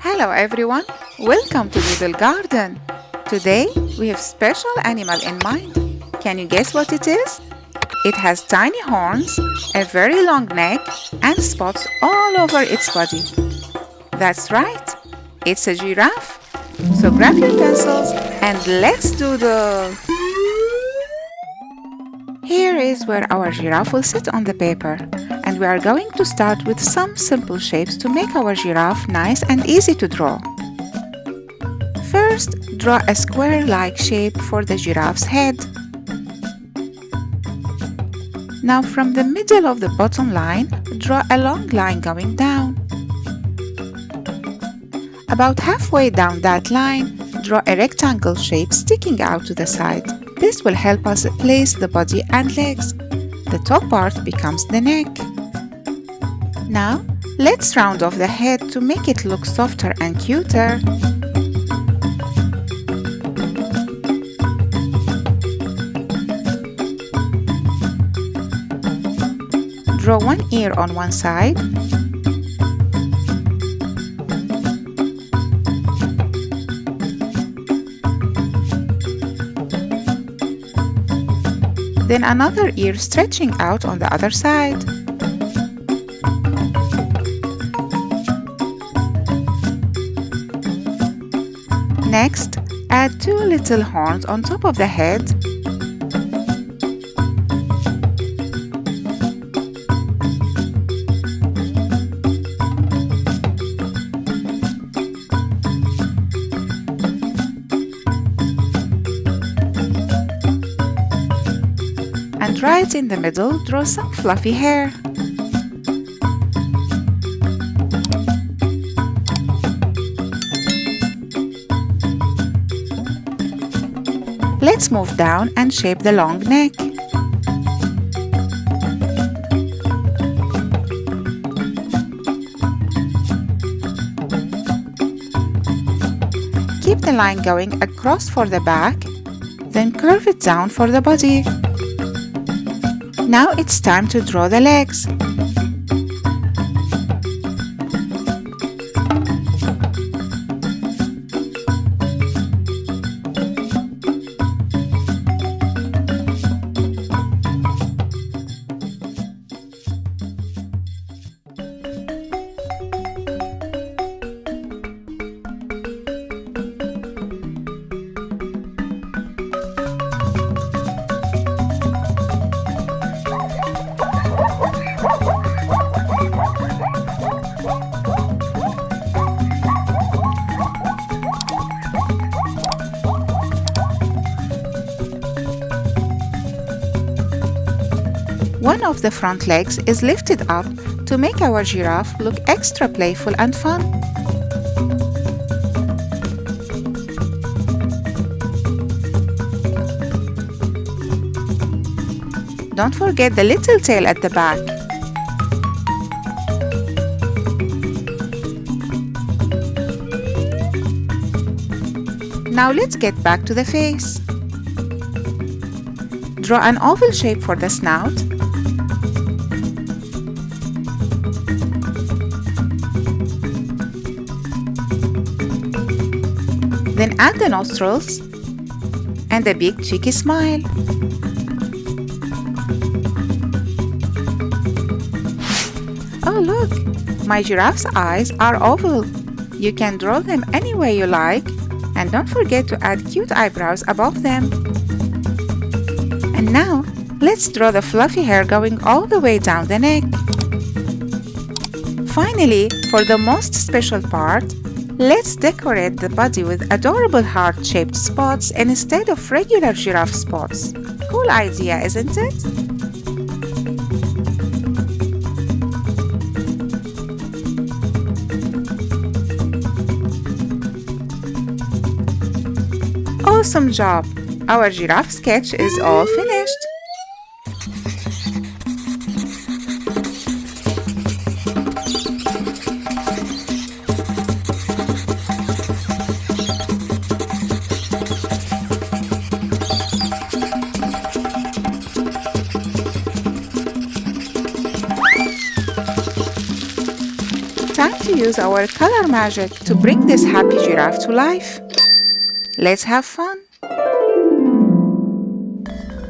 Hello everyone, welcome to Doodle Garden. Today we have special animal in mind. Can you guess what it is? It has tiny horns, a very long neck, and spots all over its body. That's right, it's a giraffe. So grab your pencils and let's doodle. Here is where our giraffe will sit on the paper, and we are going to start with some simple shapes to make our giraffe nice and easy to draw. First, draw a square-like shape for the giraffe's head. Now from the middle of the bottom line, draw a long line going down. About halfway down that line, draw a rectangle shape sticking out to the side. This will help us place the body and legs. The top part becomes the neck. Now, let's round off the head to make it look softer and cuter. Draw one ear on one side. Then another ear stretching out on the other side. Next, add two little horns on top of the head. And right in the middle, draw some fluffy hair. Let's move down and shape the long neck. Keep the line going across for the back, then curve it down for the body. Now it's time to draw the legs. One of the front legs is lifted up to make our giraffe look extra playful and fun. Don't forget the little tail at the back. Now let's get back to the face. Draw an oval shape for the snout. Then add the nostrils and a big cheeky smile. Oh look, my giraffe's eyes are oval. You can draw them any way you like, and don't forget to add cute eyebrows above them. And now, let's draw the fluffy hair going all the way down the neck. Finally, for the most special part, let's decorate the body with adorable heart-shaped spots instead of regular giraffe spots. Cool idea, isn't it? Awesome job! Our giraffe sketch is all finished. Time to use our color magic to bring this happy giraffe to life. Let's have fun!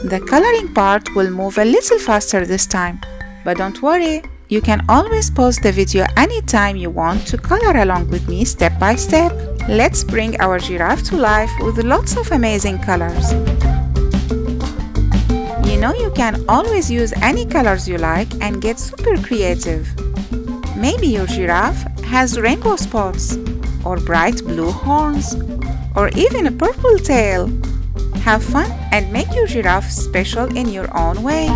The coloring part will move a little faster this time, but don't worry, you can always pause the video anytime you want to color along with me step by step. Let's bring our giraffe to life with lots of amazing colors. You know you can always use any colors you like and get super creative. Maybe your giraffe has rainbow spots, or bright blue horns, or even a purple tail. Have fun and make your giraffe special in your own way.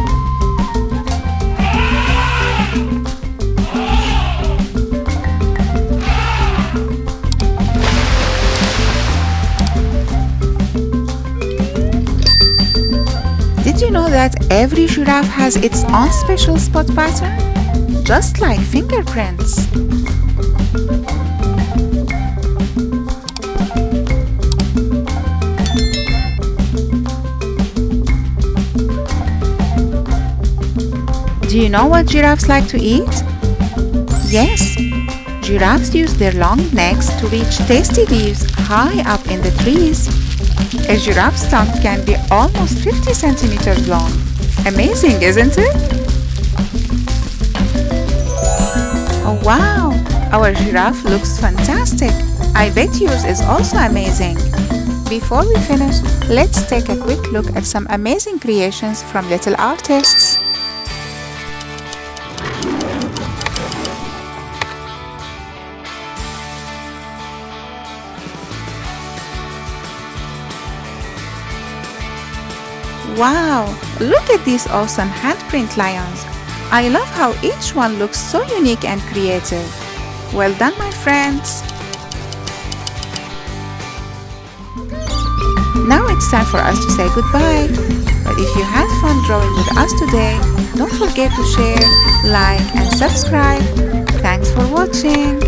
Did you know that every giraffe has its own special spot pattern? Just like fingerprints. Do you know what giraffes like to eat? Yes, giraffes use their long necks to reach tasty leaves high up in the trees. A giraffe's tongue can be almost 50 centimeters long. Amazing, isn't it? Oh wow! Our giraffe looks fantastic. I bet yours is also amazing. Before we finish, let's take a quick look at some amazing creations from little artists. Wow! Look at these awesome handprint lions. I love how each one looks so unique and creative. Well done, my friends! Now it's time for us to say goodbye. But if you had fun drawing with us today, don't forget to share, like, and subscribe. Thanks for watching!